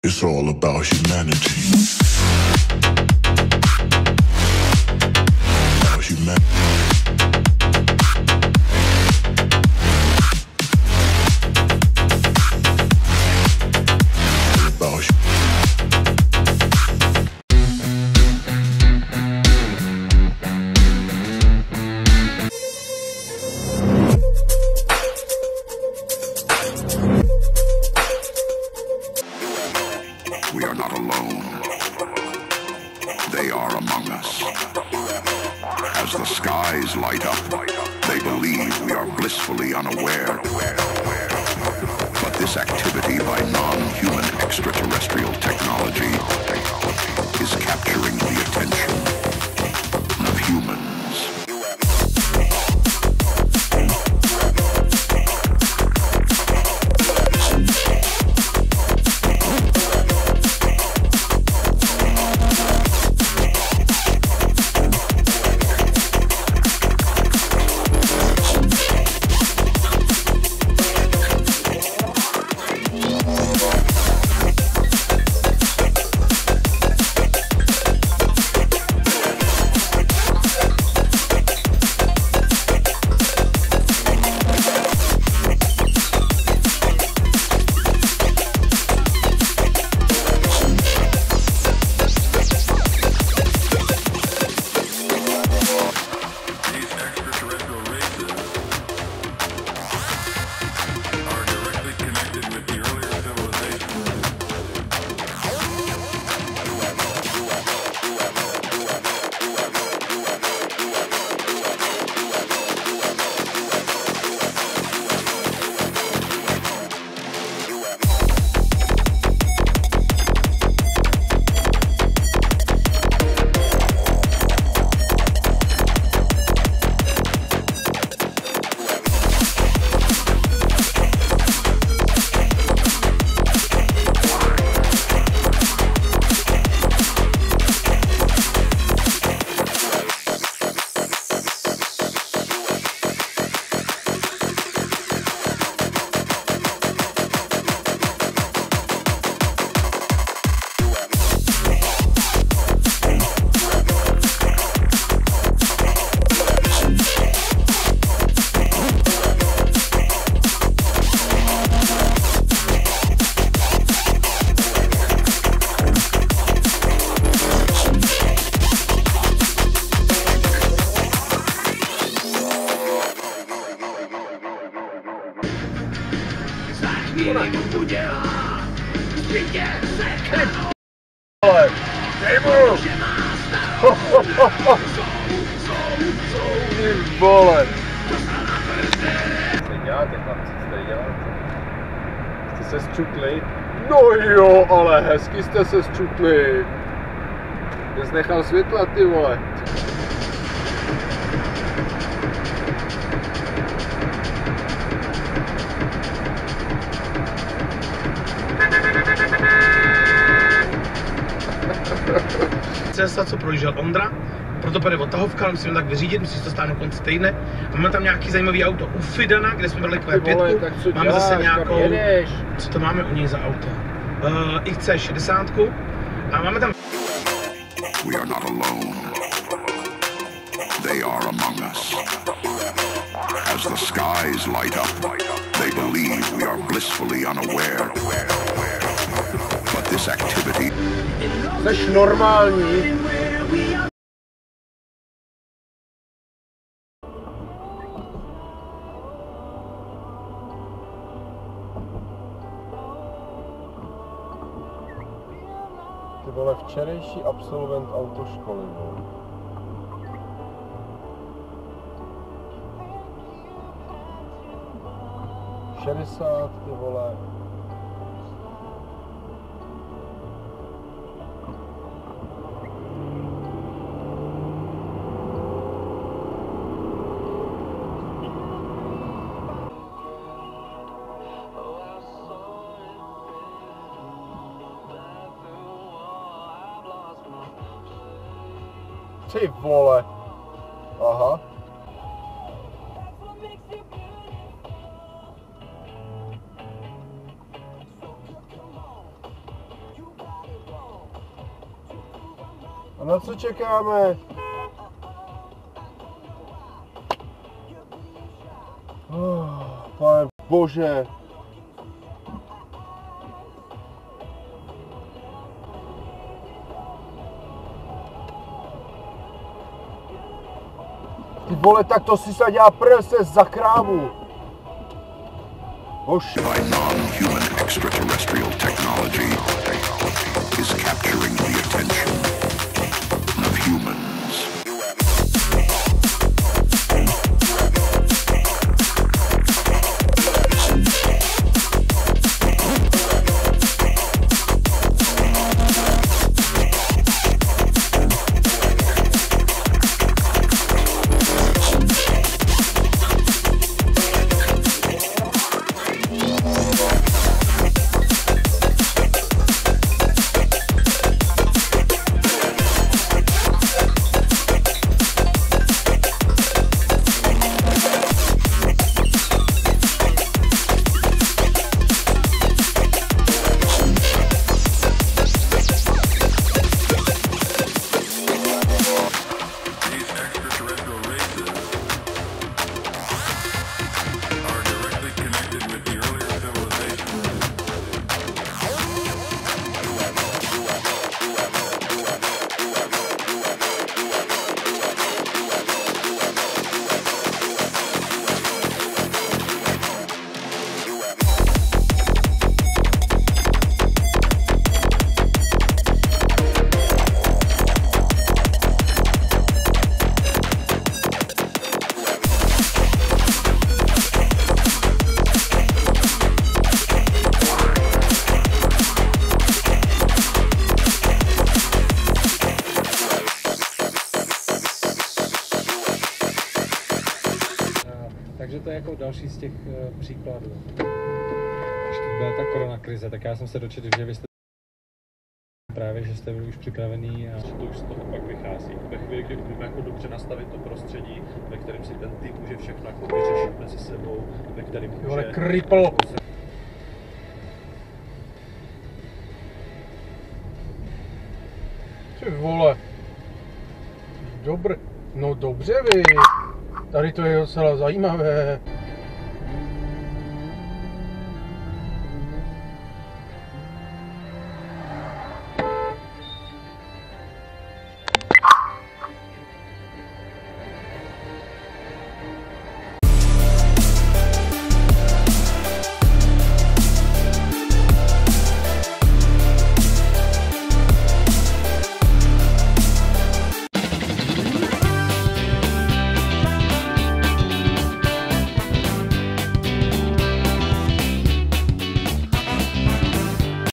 It's all about humanity. About humanity. We are not alone. They are among us. As the skies light up, they believe we are blissfully unaware. But this activity by non-human extraterrestrial technology is capturing the attention of humans. Vole. Co děláte, chlapci, co tady děláte? Jste se zčutli? No jo, ale hezky jste se zčutli. Jsi nechal světla, ty vole. Cesta, co projížděl Ondra, proto půjde odtahovka, ale musíme tak vyřídit, musí to stát na konci týdne. A máme tam nějaký zajímavý auto u Fidana, kde jsme brali Q5, máme zase nějakou, co to máme u něj za auto? XC60 a máme tam... We are not alone. They are among us. As the skies light up, they believe we are blissfully unaware. But this activity... Jseš normální? Ty vole, včerejší absolvent autoškoly, vole. Šedesát, ty vole. Ty vole. Aha. A na co čekáme? Pane bože. Ty vole, tak to si se dělá prse za krávu. By non-human extraterrestrial technology is capturing the attention of humans. Takže to je jako další z těch příkladů. Když byla ta korona krize, tak já jsem se dočetl, že vy jste právě, že jste byli už připravený a to už z toho pak vychází. Ve chvíli, kdy umíme jako dobře nastavit to prostředí, ve kterém si ten tým může všechno jako vyřešit mezi sebou, ve kterém může... Vole, kripl! Ty vole. No dobře vy. Tady to je docela zajímavé.